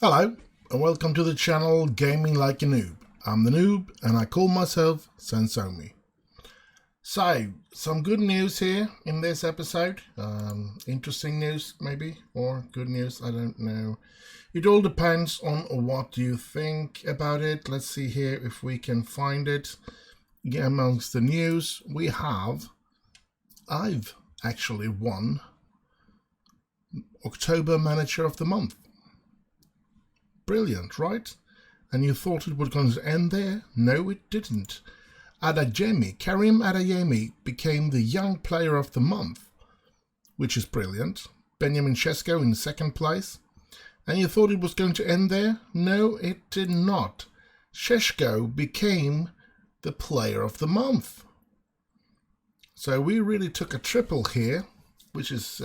Hello and welcome to the channel Gaming Like a Noob. I'm the Noob and I call myself S02E07. So, some good news here in this episode. Interesting news maybe, or good news, I don't know. It all depends on what you think about it. Let's see here if we can find it. Amongst the news I've actually won October Manager of the Month. Brilliant, right? And you thought it was going to end there? No, it didn't. Karim Adeyemi became the Young Player of the Month, which is brilliant. Benjamin Sesko in second place. And you thought it was going to end there? No, it did not. Sesko became the Player of the Month. So we really took a triple here, which is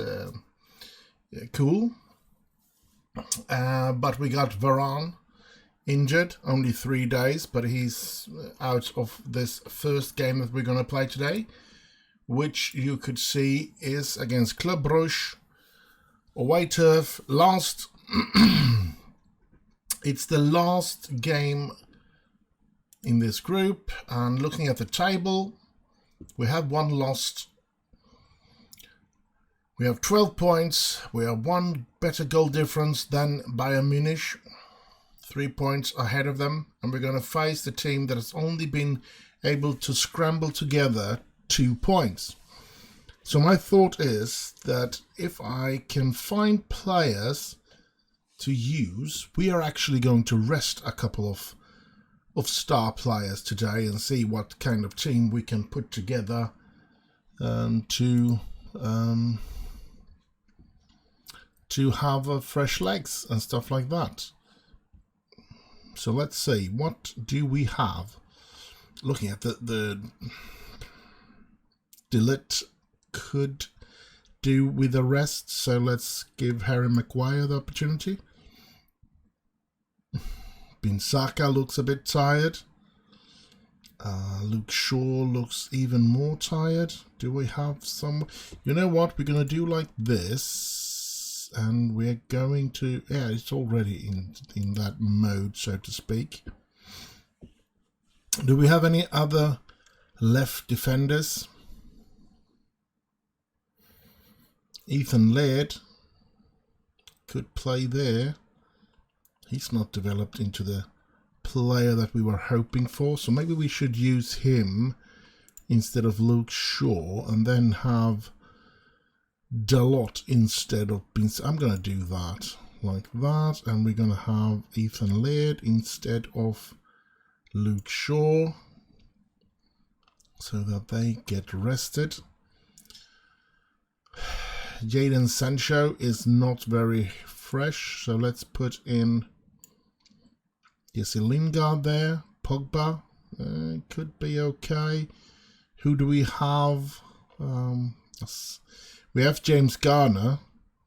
cool. But we got Varane injured, only 3 days, but he's out of this first game that we're going to play today, which you could see is against Club Brugge, away turf, last. It's the last game in this group, and looking at the table, we have one lost. We have 12 points. We have one better goal difference than Bayern Munich. 3 points ahead of them. And we're going to face the team that has only been able to scramble together 2 points. So my thought is that if I can find players to use, we are actually going to rest a couple of star players today and see what kind of team we can put together to have fresh legs and stuff like that. So let's see, what do we have? Looking at the delete could do with the rest, so let's give Harry Maguire the opportunity. Binsaka looks a bit tired. Luke Shaw looks even more tired. Do we have some? You know what? We're going to do like this. And we're going to... Yeah, it's already in that mode, so to speak. Do we have any other left defenders? Ethan Laird could play there. He's not developed into the player that we were hoping for, so maybe we should use him instead of Luke Shaw and then have Dalot instead of Bins. I'm going to do that like that, and we're going to have Ethan Laird instead of Luke Shaw so that they get rested. Jadon Sancho is not very fresh, so let's put in Jesse Lingard there. Pogba could be okay. Who do we have? We have James Garner,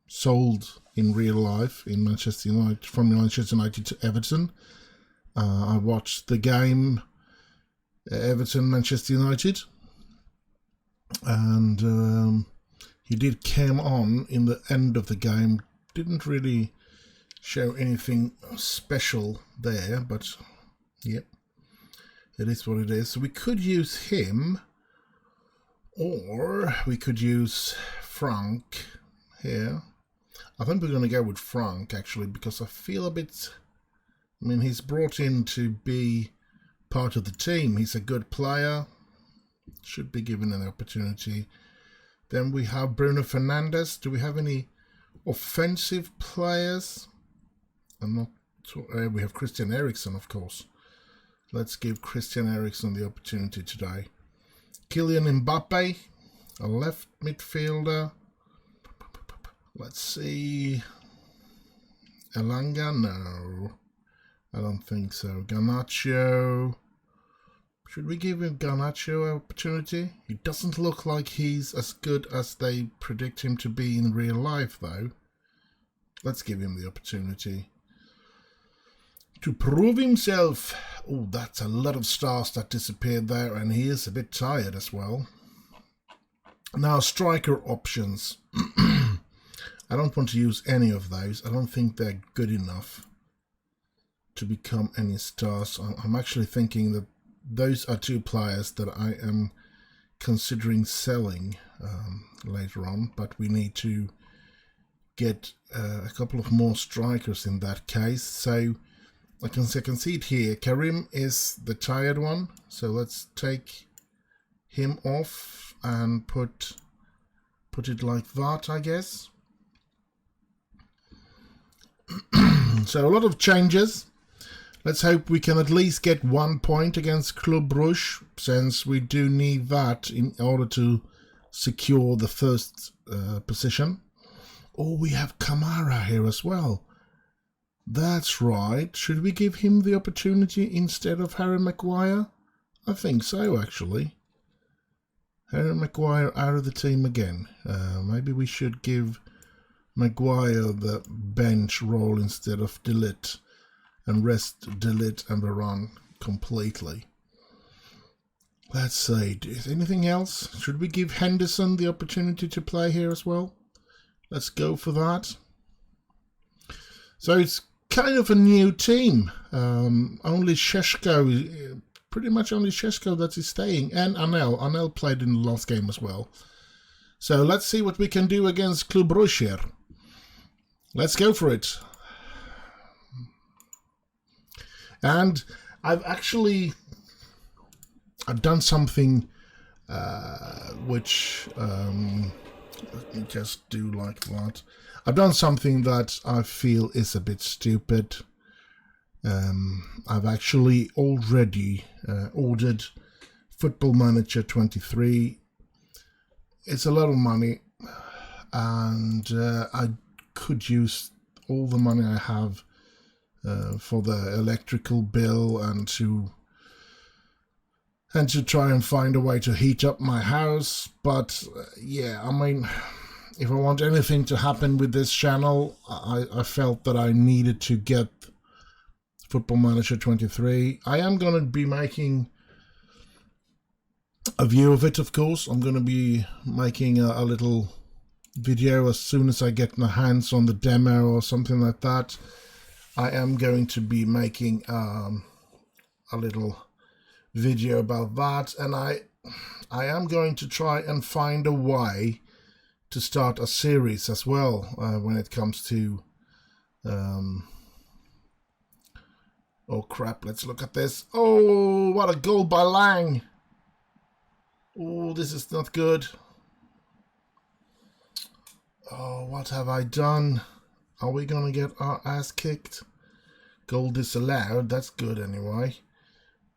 sold in real life in Manchester United, from Manchester United to Everton. I watched the game, Everton-Manchester United, and he did come on in the end of the game. Didn't really show anything special there, but yep, it is what it is. So we could use him, or we could use Frank here. I think we're going to go with Frank actually, because I feel a bit, I mean, he's brought in to be part of the team. He's a good player, should be given an opportunity. Then we have Bruno Fernandes. Do we have any offensive players? I'm not sure. We have Christian Eriksen, of course. Let's give Christian Eriksen the opportunity today. Kylian Mbappe, a left midfielder. Let's see. Elanga? No, I don't think so. Garnacho. Should we give him Garnacho an opportunity? He doesn't look like he's as good as they predict him to be in real life, though. Let's give him the opportunity to prove himself. Oh, that's a lot of stars that disappeared there, and he is a bit tired as well. Now, striker options. I don't want to use any of those. I don't think they're good enough to become any stars. I'm actually thinking that those are two players that I am considering selling later on, but we need to get a couple of more strikers in that case. So I can see it here. Karim is the tired one, so let's take him off and put it like that, I guess. So a lot of changes. Let's hope we can at least get 1 point against Club Brugge, since we do need that in order to secure the first position. Oh, we have Kamara here as well. That's right. Should we give him the opportunity instead of Harry Maguire? I think so, actually. Harry Maguire out of the team again. Maybe we should give Maguire the bench role instead of De Ligt, and rest De Ligt and Varane completely. Let's see, is anything else? Should we give Henderson the opportunity to play here as well? Let's go for that. So it's kind of a new team. Only Šeško, pretty much only Šeško that is staying, and Anel. Anel played in the last game as well. So let's see what we can do against Club Brugge here. Let's go for it. And I've done something which let me just do like that. I've done something that I feel is a bit stupid. I've actually already ordered Football Manager 23. It's a lot of money, and I could use all the money I have for the electrical bill and to try and find a way to heat up my house. But yeah, I mean, if I want anything to happen with this channel, I felt that I needed to get Football Manager 23. I am going to be making a view of it, of course. I'm going to be making a little video as soon as I get my hands on the demo or something like that. I am going to be making a little video about that, and I am going to try and find a way to start a series as well when it comes to oh crap, let's look at this. Oh, what a goal by Lang. Oh, this is not good. Oh, what have I done? Are we gonna get our ass kicked? Goal disallowed, that's good anyway.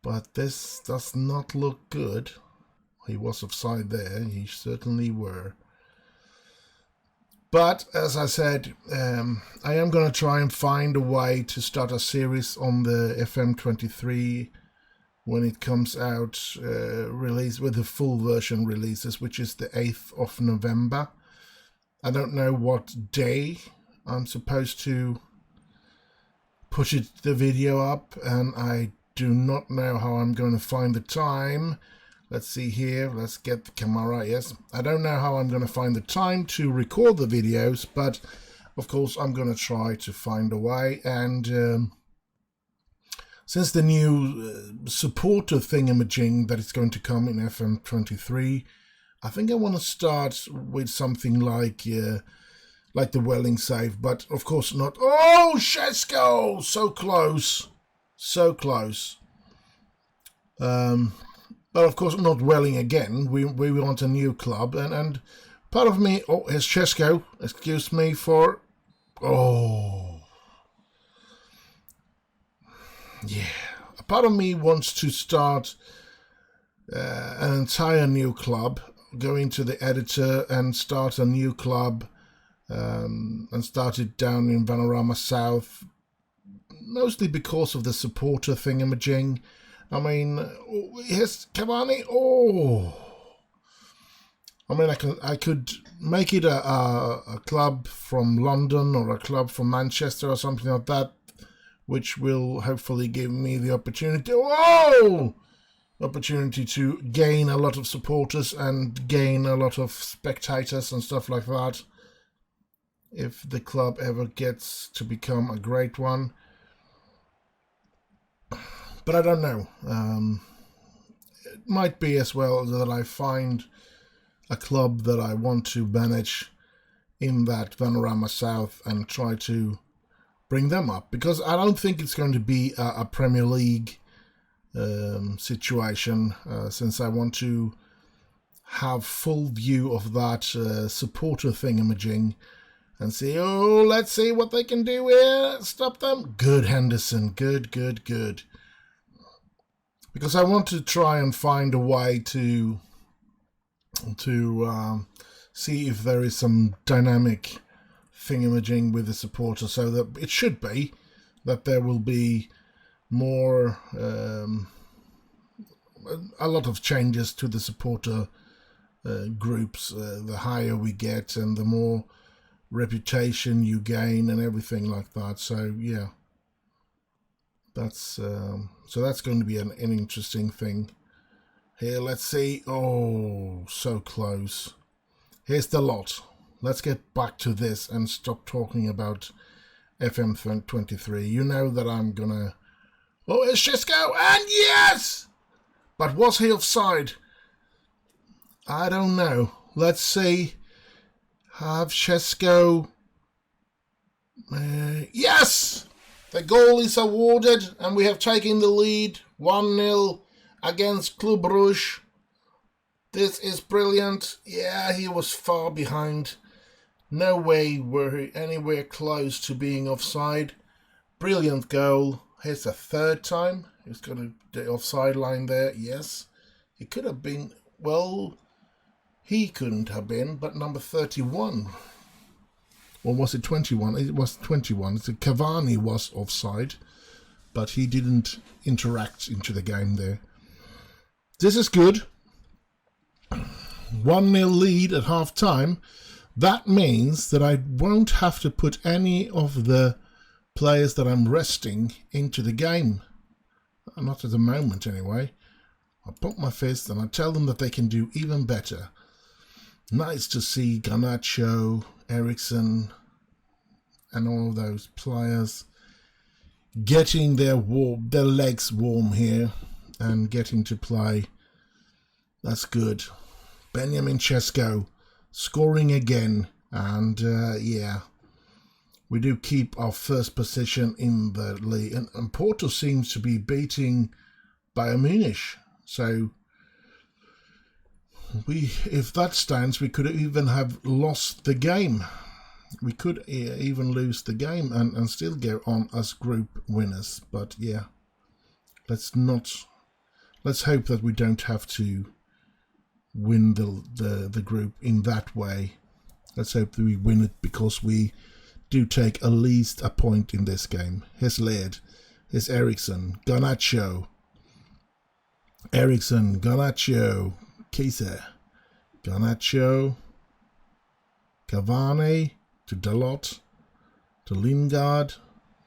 But this does not look good. He was offside there, he certainly were. But, as I said, I am going to try and find a way to start a series on the FM23 when it comes out, release with the full version releases, which is the 8th of November. I don't know what day I'm supposed to put the video up, and I do not know how I'm going to find the time. Let's see here, let's get the camera, yes. I don't know how I'm going to find the time to record the videos, but of course I'm going to try to find a way. And since the new supporter thingamajig that is going to come in FM23, I think I want to start with something like the Welling save, but of course not. Oh, Šeško! So close. So close. But of course not Welling again. We want a new club, and part of me, oh, here's Šeško, excuse me for, oh, yeah, a part of me wants to start an entire new club, go into the editor and start a new club, and start it down in Vanarama South, mostly because of the supporter thingamajig. I mean, here's Cavani. Oh, I mean, I could make it a club from London or a club from Manchester or something like that, which will hopefully give me the opportunity. Whoa! Opportunity to gain a lot of supporters and gain a lot of spectators and stuff like that, if the club ever gets to become a great one. But I don't know. It might be as well that I find a club that I want to manage in that Vanarama South and try to bring them up, because I don't think it's going to be a Premier League situation, since I want to have full view of that supporter thingamajig and see, oh, let's see what they can do here, stop them. Good, Henderson, good. Because I want to try and find a way to see if there is some dynamic thingamajig with the supporter, so that it should be that there will be more, a lot of changes to the supporter groups, the higher we get and the more reputation you gain and everything like that. So yeah, that's going to be an interesting thing. Here, let's see. Oh, so close. Here's the lot. Let's get back to this and stop talking about FM23. You know that I'm gonna... Oh, it's Xisco, and yes! But was he offside? I don't know. Let's see. Have Xisco... yes! The goal is awarded, and we have taken the lead 1-0 against Club Rouge. This is brilliant. Yeah, he was far behind. No way were he anywhere close to being offside. Brilliant goal. Here's the third time. He's got the offside line there. Yes. He could have been, well, he couldn't have been, but number 31. Or was it 21? It was 21. So Cavani was offside, but he didn't interact into the game there. This is good. 1-0 lead at half time. That means that I won't have to put any of the players that I'm resting into the game. Not at the moment, anyway. I pump my fist and I tell them that they can do even better. Nice to see Garnacho, Ericsson, and all those players getting their legs warm here and getting to play. That's good. Benjamin Xisco scoring again, and yeah, we do keep our first position in the league, and Porto seems to be beating Bayern Munich, so if that stands, we could even have lost the game. We could even lose the game and still go on as group winners, but yeah, let's hope that we don't have to win the group in that way. Let's hope that we win it because we do take at least a point in this game. Here's Laird, here's Ericsson, Garnacho, Kaiser, Garnacho, Cavani, to Dalot, to Lingard,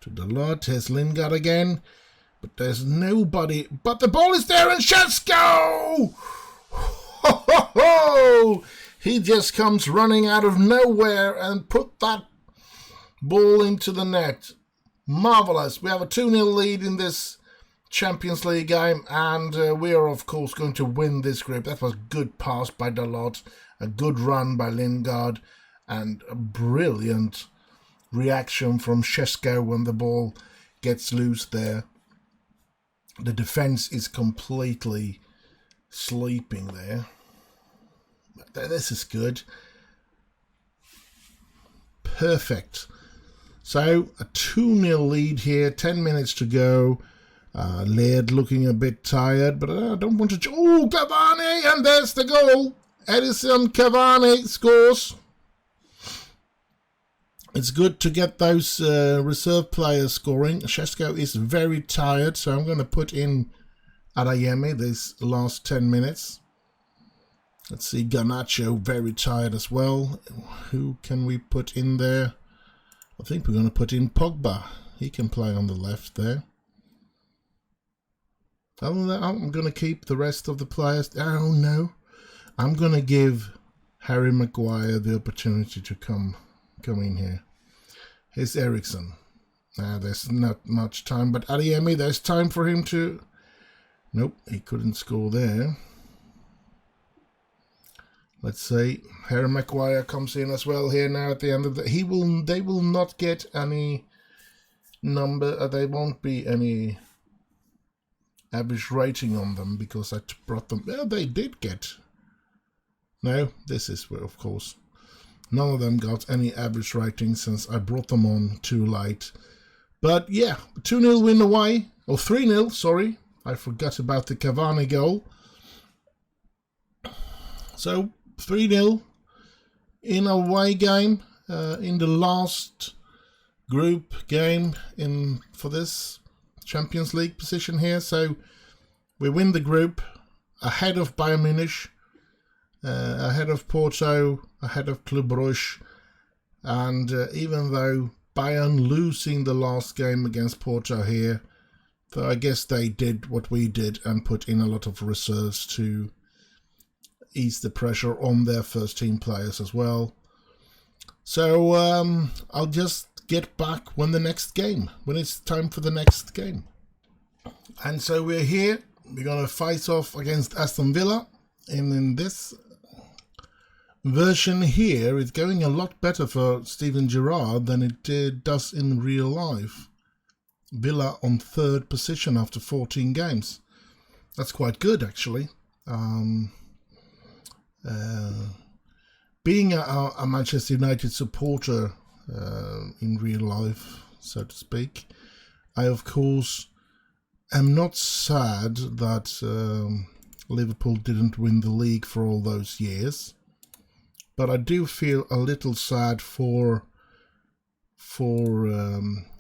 to Dalot. Here's Lingard again, but there's nobody, but the ball is there, and Xisco! Ho, ho, ho! He just comes running out of nowhere and put that ball into the net. Marvellous. We have a 2-0 lead in this Champions League game, and we are, of course, going to win this group. That was a good pass by Dalot, a good run by Lingard, and a brilliant reaction from Xisco when the ball gets loose there. The defence is completely sleeping there. This is good. Perfect. So a 2-0 lead here, 10 minutes to go. Laird looking a bit tired, but I don't want to... Oh, Cavani! And there's the goal. Edison Cavani scores. It's good to get those reserve players scoring. Xisco is very tired, so I'm going to put in Adeyemi this last 10 minutes. Let's see, Garnacho very tired as well. Who can we put in there? I think we're going to put in Pogba. He can play on the left there. Other than that, I'm going to keep the rest of the players. Oh no, I'm going to give Harry Maguire the opportunity to come in here. Here's Ericsson. There's not much time, but Adeyemi, there's time for him to... Nope, he couldn't score there. Let's see. Harry Maguire comes in as well here now at the end of the... They will not get any number... there won't be any average rating on them because I brought them... Well, they did get... No, this is where, of course. None of them got any average rating since I brought them on too late. But yeah, 2-0 win away. Or 3-0, sorry. I forgot about the Cavani goal. So 3-0 in a away game in the last group game for this Champions League position here. So we win the group ahead of Bayern Munich, ahead of Porto, ahead of Club Brugge, and even though Bayern losing the last game against Porto here, so I guess they did what we did and put in a lot of reserves to ease the pressure on their first team players as well. So I'll just get back when it's time for the next game. And so we're here. We're going to fight off against Aston Villa. And in this version here, it's going a lot better for Steven Gerrard than it does in real life. Villa on 3rd position after 14 games. That's quite good, actually. Being a Manchester United supporter in real life, so to speak, I of course am not sad that Liverpool didn't win the league for all those years, but I do feel a little sad for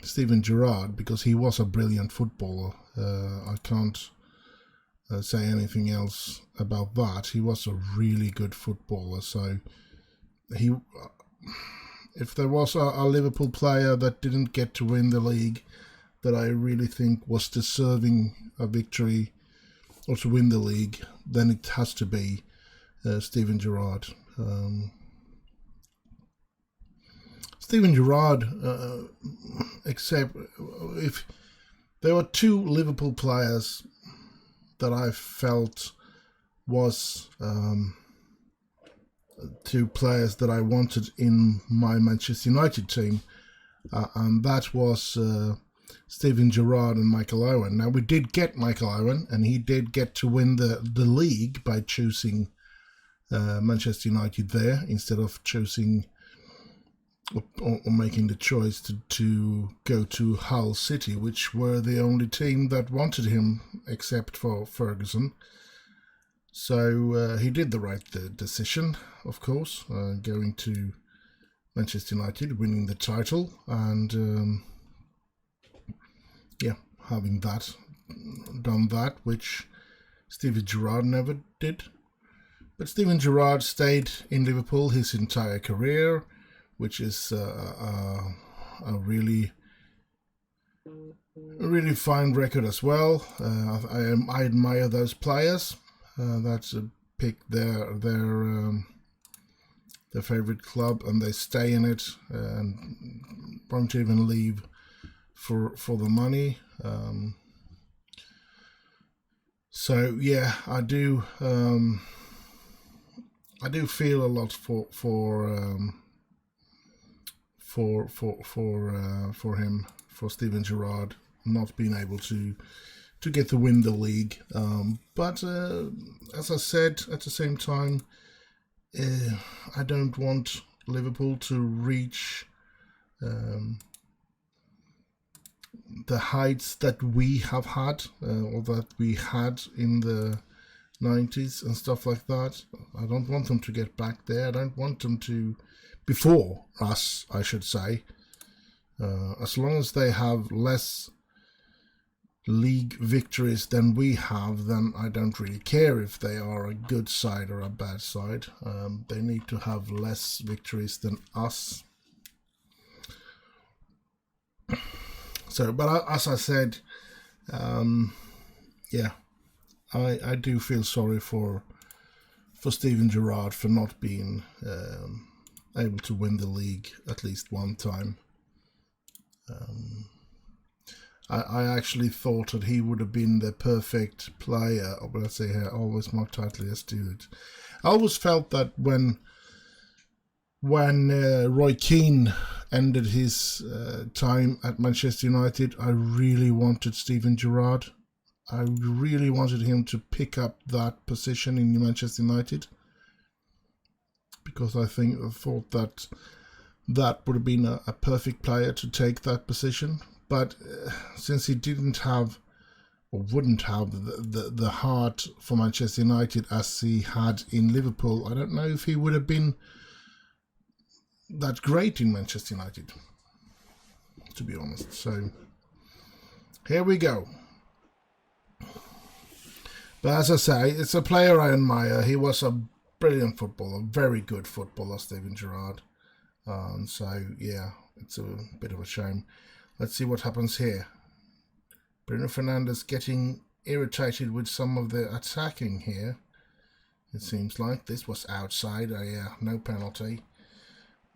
Steven Gerrard because he was a brilliant footballer. I can't say anything else about that. He was a really good footballer. So if there was a Liverpool player that didn't get to win the league that I really think was deserving a victory or to win the league, then it has to be Steven Gerrard. Steven Gerrard, except if there were 2 Liverpool players that I felt was 2 players that I wanted in my Manchester United team, and that was Steven Gerrard and Michael Owen. Now, we did get Michael Owen, and he did get to win the league by choosing Manchester United there instead of choosing or making the choice to go to Hull City, which were the only team that wanted him except for Ferguson. So he did the right decision, of course, going to Manchester United, winning the title, and having done that, which Steven Gerrard never did. But Steven Gerrard stayed in Liverpool his entire career, which is a really fine record as well. I admire those players that pick their favorite club and they stay in it and won't even leave for the money. So yeah, I do feel a lot for him, for Steven Gerrard, not being able to get to win the league. But as I said, at the same time, I don't want Liverpool to reach the heights that we have had, or that we had in the 90s and stuff like that. I don't want them to get back there. I don't want them to, before us, I should say. As long as they have less league victories than we have, then I don't really care if they are a good side or a bad side. They need to have less victories than us. So, but as I said, yeah, I do feel sorry for Steven Gerrard for not being able to win the league at least one time. I actually thought that he would have been the perfect player. Oh, let's see here, always more tightly, let's do it. I always felt that when Roy Keane ended his time at Manchester United, I really wanted Steven Gerrard. I really wanted him to pick up that position in Manchester United, because I thought that would have been a perfect player to take that position. But since he didn't have, or wouldn't have, the heart for Manchester United as he had in Liverpool, I don't know if he would have been that great in Manchester United, to be honest. So here we go. But as I say, it's a player I admire. He was a brilliant footballer, very good footballer, Steven Gerrard. So yeah, it's a bit of a shame. Let's see what happens here. Bruno Fernandes getting irritated with some of the attacking here. It seems like this was outside. Yeah, no penalty.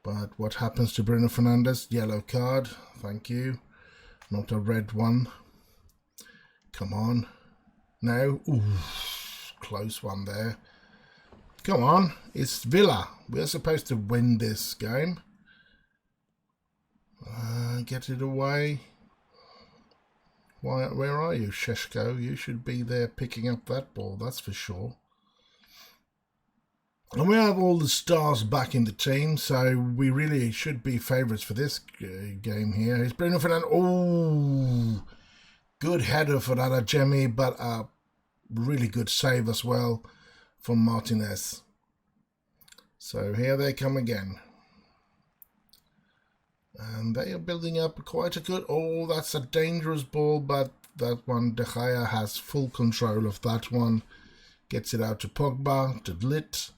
But what happens to Bruno Fernandes? Yellow card. Thank you. Not a red one. Come on. No. Ooh, close one there. Come on. It's Villa. We're supposed to win this game. Get it away. Where are you, Sheshko? You should be there picking up that ball, that's for sure. And we have all the stars back in the team, so we really should be favourites for this game here. It's Bruno Fernandes. Oh, good header for Adeyemi, but a really good save as well from Martinez. So here they come again. And they are building up quite a good... Oh, that's a dangerous ball, but that one, De Gea has full control of that one. Gets it out to Pogba, to Lit,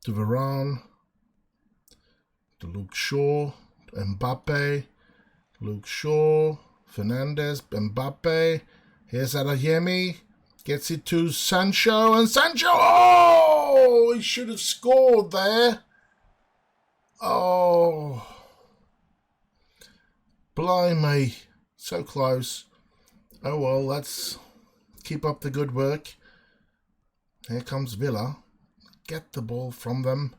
to Varane, to Luke Shaw, to Mbappe, Luke Shaw, Fernandes, Mbappe. Here's Adeyemi. Gets it to Sancho, and Sancho... Oh, he should have scored there. Oh... Blimey, so close. Oh well, let's keep up the good work. Here comes Villa. Get the ball from them.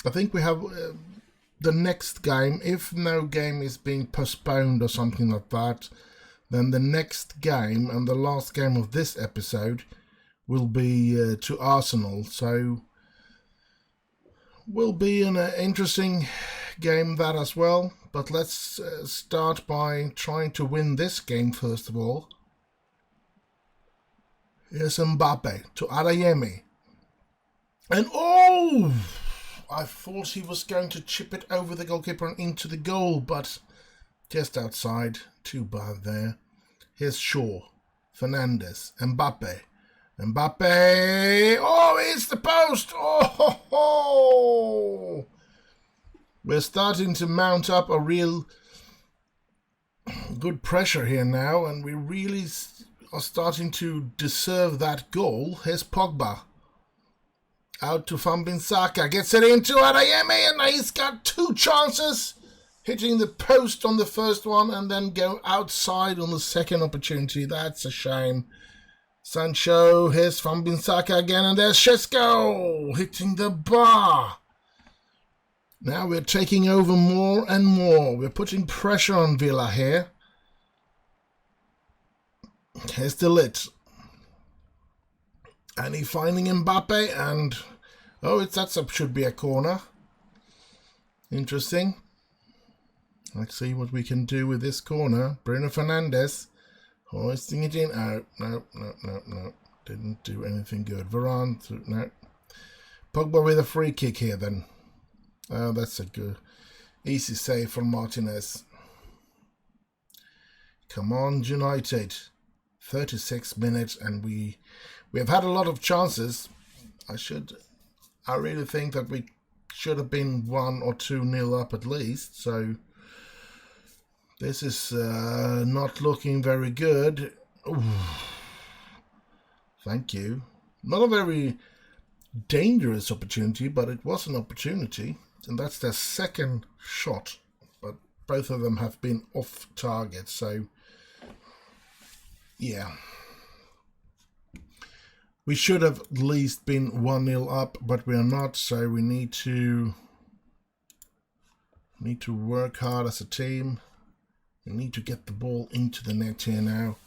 I think we have the next game. If no game is being postponed or something like that, then the next game and the last game of this episode will be to Arsenal. So will be an interesting game that as well. But let's start by trying to win this game first of all. Here's Mbappe to Adeyemi. And oh! I thought he was going to chip it over the goalkeeper and into the goal, but just outside. Too bad there. Here's Shaw. Fernandes. Mbappe. Mbappe! Oh, it's the post! Oh, ho, ho. We're starting to mount up a real good pressure here now, and we really are starting to deserve that goal. Here's Pogba. Out to Wan-Bissaka. Gets it into Adeyemi, and he's got two chances. Hitting the post on the first one and then go outside on the second opportunity. That's a shame. Sancho, here's Wan-Bissaka again, and there's Šeško hitting the bar. Now we're taking over more and more. We're putting pressure on Villa here. Here's De Ligt. And he's finding Mbappe, and oh, should be a corner. Interesting. Let's see what we can do with this corner. Bruno Fernandes hoisting it in. Oh, no. Didn't do anything good. Varane, no. Pogba with a free kick here then. Oh, that's a good, easy save from Martinez. Come on, United. 36 minutes, and we have had a lot of chances. I really think that we should have been 1 or 2-0 up at least. So this is not looking very good. Ooh. Thank you. Not a very dangerous opportunity, but it was an opportunity. And that's their second shot. But both of them have been off target. So, yeah. We should have at least been 1-0 up, but we are not. So we need to work hard as a team. We need to get the ball into the net here now.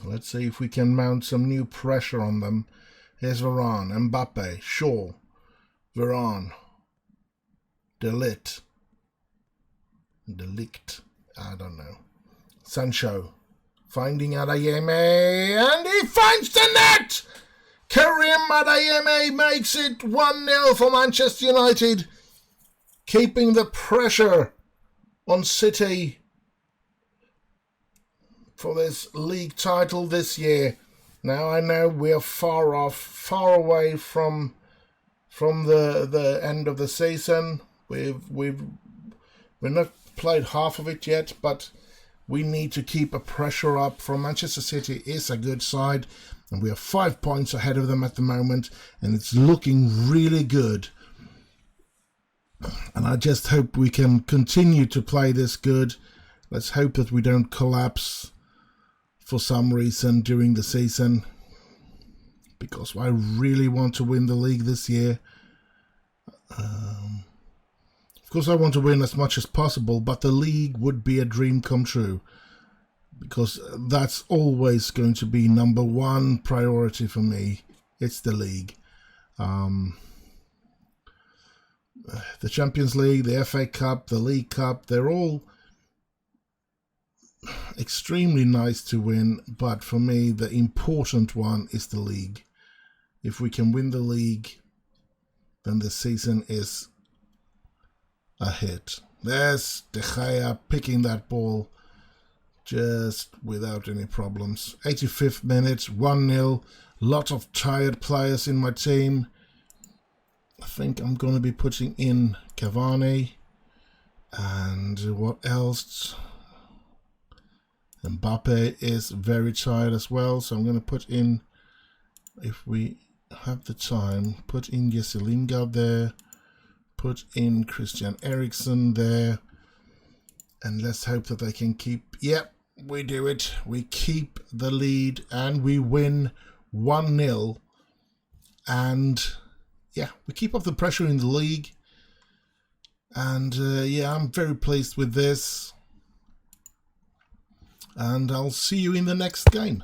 Let's see if we can mount some new pressure on them. Here's Varane, Mbappe, Shaw, Varane, De Ligt, I don't know. Sancho, finding Adeyemi, and he finds the net! Karim Adeyemi makes it 1-0 for Manchester United, keeping the pressure on City for this league title this year. Now I know we're far away from the end of the season. We've not played half of it yet, but we need to keep a pressure up. From Manchester City is a good side, and we are 5 points ahead of them at the moment, and it's looking really good. And I just hope we can continue to play this good. Let's hope that we don't collapse for some reason during the season, because I really want to win the league this year. Of course I want to win as much as possible, but the league would be a dream come true, because that's always going to be number one priority for me. It's the league. The Champions League, the FA Cup, the League Cup, they're all extremely nice to win, but for me the important one is the league. If we can win the league, then the season is a hit. There's De Gea picking that ball just without any problems. 85th minute, 1-0. Lot of tired players in my team. I think I'm going to be putting in Cavani, and what else? Mbappe is very tired as well, so I'm going to put in, if we have the time, put in Jesse Lingard there, put in Christian Eriksen there, and let's hope that they can keep, yep, we do it. We keep the lead and we win 1-0, and yeah, we keep up the pressure in the league, and yeah, I'm very pleased with this. And I'll see you in the next game.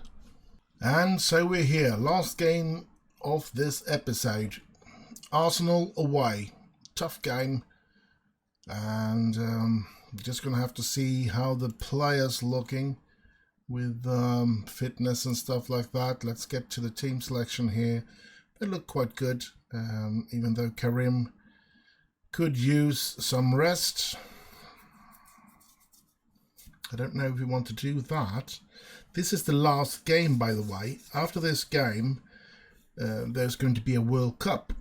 And so we're here. Last game of this episode. Arsenal away. Tough game. And just going to have to see how the players looking with fitness and stuff like that. Let's get to the team selection here. They look quite good. Even though Karim could use some rest. I don't know if we want to do that. This is the last game, by the way. After this game, there's going to be a World Cup.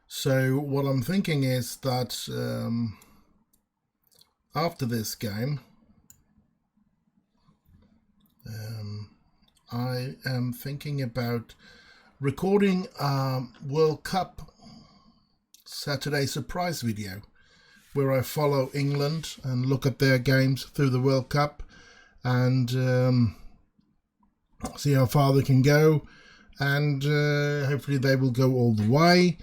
So what I'm thinking is that after this game, I am thinking about recording a World Cup Saturday surprise video, where I follow England and look at their games through the World Cup, and see how far they can go, and hopefully they will go all the way.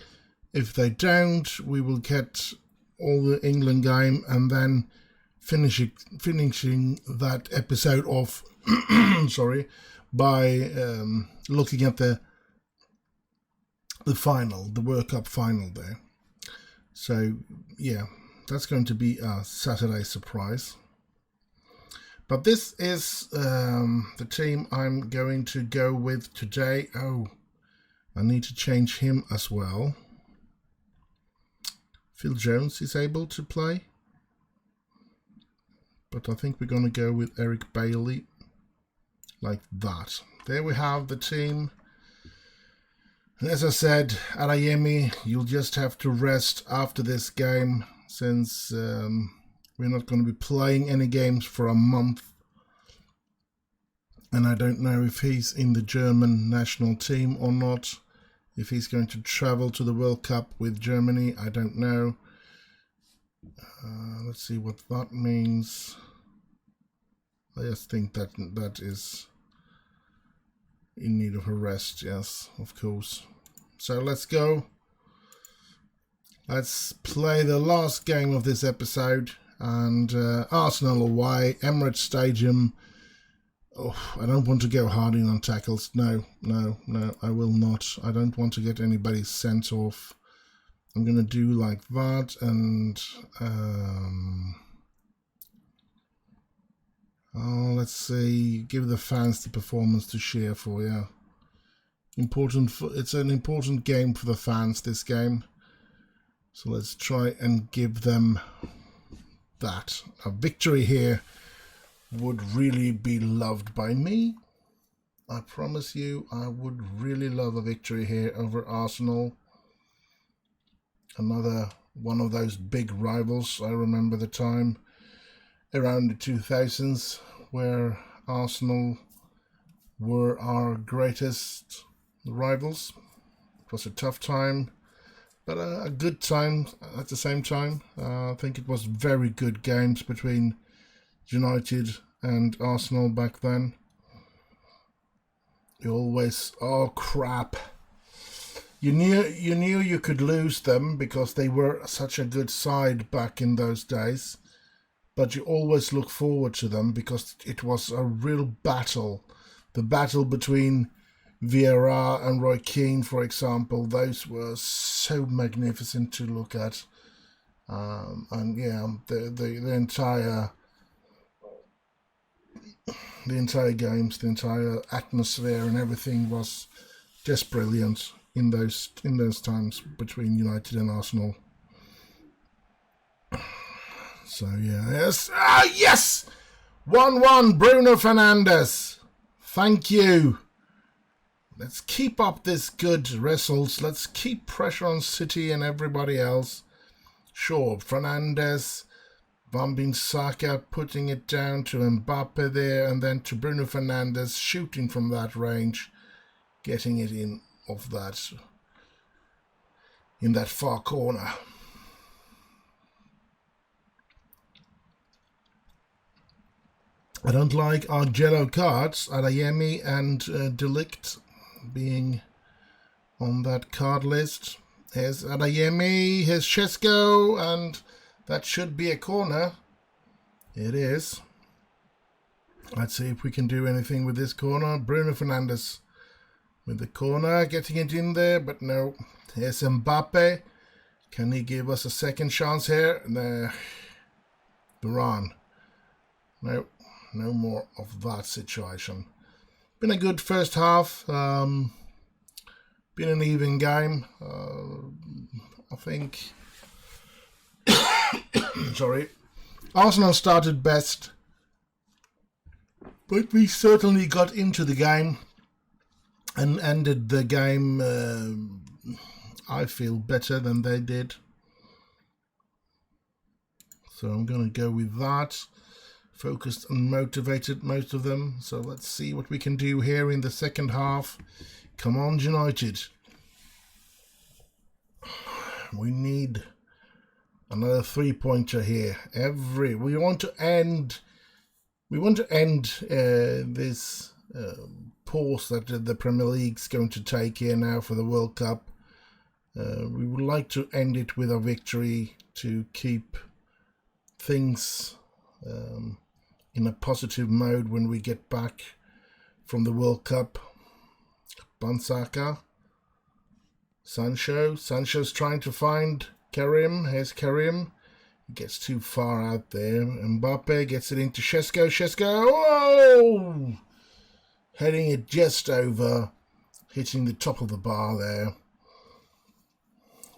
If they don't, we will get all the England game and then finishing that episode off sorry, by looking at the final, the World Cup final there. So yeah, that's going to be a Saturday surprise. But this is the team I'm going to go with today. Oh, I need to change him as well. Phil Jones is able to play, but I think we're going to go with Eric Bailey, like that. There we have the team. And as I said, Adeyemi, you'll just have to rest after this game, since we're not going to be playing any games for a month. And I don't know if he's in the German national team or not. If he's going to travel to the World Cup with Germany, I don't know. Let's see what that means. I just think that that is in need of a rest. Yes, of course. So let's go. Let's play the last game of this episode. And Arsenal away, Emirates Stadium. Oh, I don't want to go hard in on tackles. No, I will not. I don't want to get anybody sent off. I'm going to do like that. And let's see. Give the fans the performance to cheer for. Yeah, it's an important game for the fans, this game. So let's try and give them that. A victory here would really be loved by me. I promise you, I would really love a victory here over Arsenal. Another one of those big rivals. I remember the time around the 2000s where Arsenal were our greatest rivals. It was a tough time, but a good time at the same time. I think it was very good games between United and Arsenal back then. You always, oh crap. You knew you could lose them because they were such a good side back in those days. But you always look forward to them because it was a real battle. The battle between Vieira and Roy Keane, for example, those were so magnificent to look at. And yeah, the entire games, the entire atmosphere and everything was just brilliant in those times between United and Arsenal. So yeah, yes, yes, 1-1, Bruno Fernandes. Thank you. Let's keep up this good results. Let's keep pressure on City and everybody else. Sure, Fernandes, Van Bissaka putting it down to Mbappe there, and then to Bruno Fernandes shooting from that range, getting it in of that in that far corner. I don't like our yellow cards, Adeyemi and Delict being on that card list. Here's Adeyemi, here's Šeško, and that should be a corner. It is. Let's see if we can do anything with this corner. Bruno Fernandes with the corner, getting it in there, but no. Here's Mbappe. Can he give us a second chance here? No. Varane. No. No more of that situation. Been a good first half. Been an even game. I think. Sorry. Arsenal started best, but we certainly got into the game and ended the game, I feel, better than they did. So I'm going to go with that. Focused and motivated, most of them. So let's see what we can do here in the second half. Come on, United. We need another 3-pointer here. We want to end this pause that the Premier League's going to take here now for the World Cup. We would like to end it with a victory to keep things in a positive mode when we get back from the World Cup. Bansaka. Sancho's trying to find Karim. Here's Karim. He gets too far out there. Mbappe gets it into Šeško. Šeško. Oh! Heading it just over. Hitting the top of the bar there.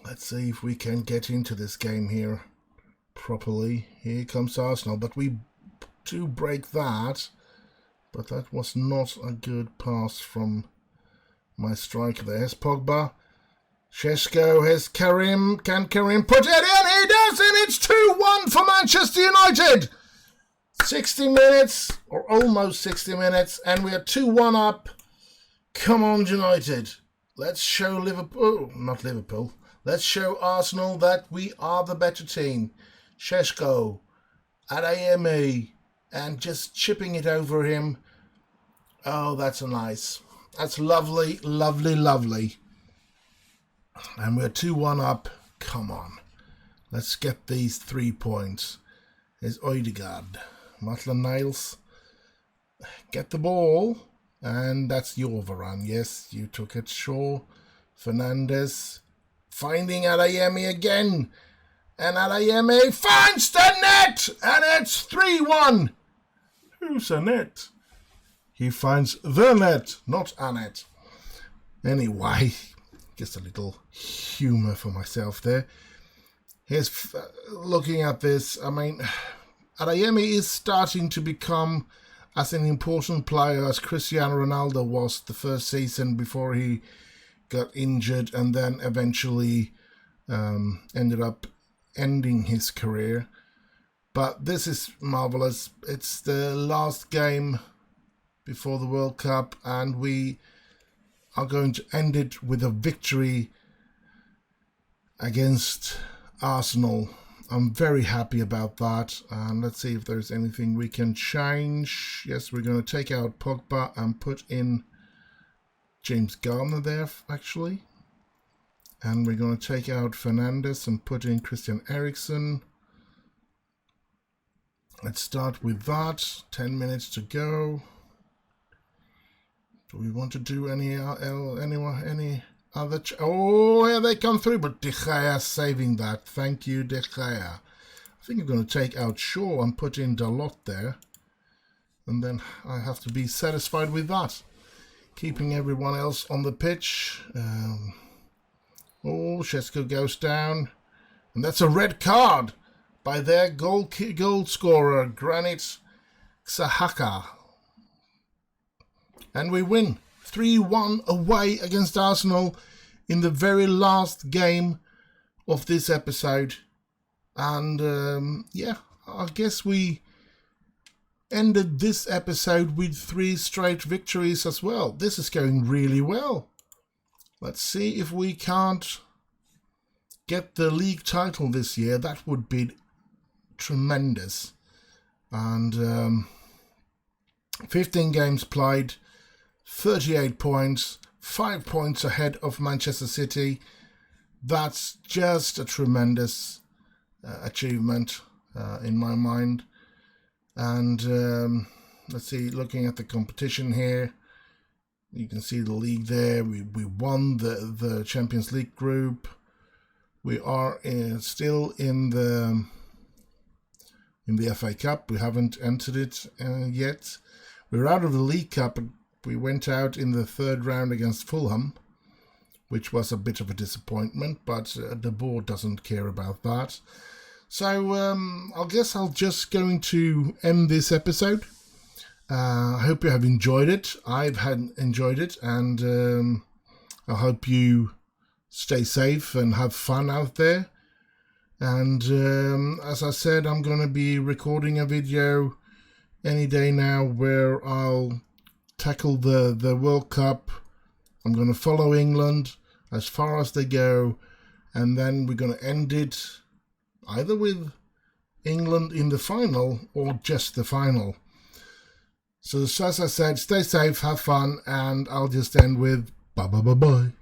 Let's see if we can get into this game here properly. Here comes Arsenal, but we do break that. But that was not a good pass from my striker there. Here's Pogba. Šeško, here's Karim. Can Karim put it in? He does, and it's 2-1 for Manchester United. 60 minutes, or almost 60 minutes, and we are 2-1 up. Come on, United. Let's show Liverpool, not Liverpool. Let's show Arsenal that we are the better team. Šeško, Adeyemi, and just chipping it over him. Oh, that's nice. That's lovely, lovely, lovely. And we're 2-1 up. Come on. Let's get these 3 points. Here's Odegaard. Maitland-Niles. Get the ball. And that's your overrun. Yes, you took it. Shaw. Fernandes. Finding Adeyemi again. And Adeyemi finds the net. And it's 3-1. Who's a net? He finds the net, not a net. Anyway, just a little humour for myself there. Here's looking at this. I mean, Adeyemi is starting to become as an important player as Cristiano Ronaldo was the first season before he got injured and then eventually ended up ending his career. But this is marvellous. It's the last game before the World Cup and we are going to end it with a victory against Arsenal. I'm very happy about that, and let's see if there's anything we can change. Yes, we're going to take out Pogba and put in James Garner there, actually. And we're going to take out Fernandes and put in Christian Eriksen. Let's start with that. 10 minutes to go. Do we want to do any other... Oh, here they come through, but De Gea saving that. Thank you, De Gea. I think I'm going to take out Shaw and put in Dalot there. And then I have to be satisfied with that. Keeping everyone else on the pitch. Šeško goes down. And that's a red card by their goal scorer, Granit Xhaka. And we win 3-1 away against Arsenal in the very last game of this episode. And yeah, I guess we ended this episode with 3 straight victories as well. This is going really well. Let's see if we can't get the league title this year. That would be tremendous. And 15 games played, 38 points, 5 points ahead of Manchester City. That's just a tremendous achievement in my mind. And let's see, looking at the competition here, you can see the league there. We won the Champions League group. We are still in the FA Cup. We haven't entered it yet. We're out of the League Cup. We went out in the 3rd round against Fulham, which was a bit of a disappointment, but the board doesn't care about that. So I guess I'll just going to end this episode. I hope you have enjoyed it. I've enjoyed it, and I hope you stay safe and have fun out there. And as I said, I'm going to be recording a video any day now where I'll tackle the World Cup. I'm going to follow England as far as they go, and then we're going to end it either with England in the final or just the final. So as I said, stay safe, have fun, and I'll just end with bye bye bye bye.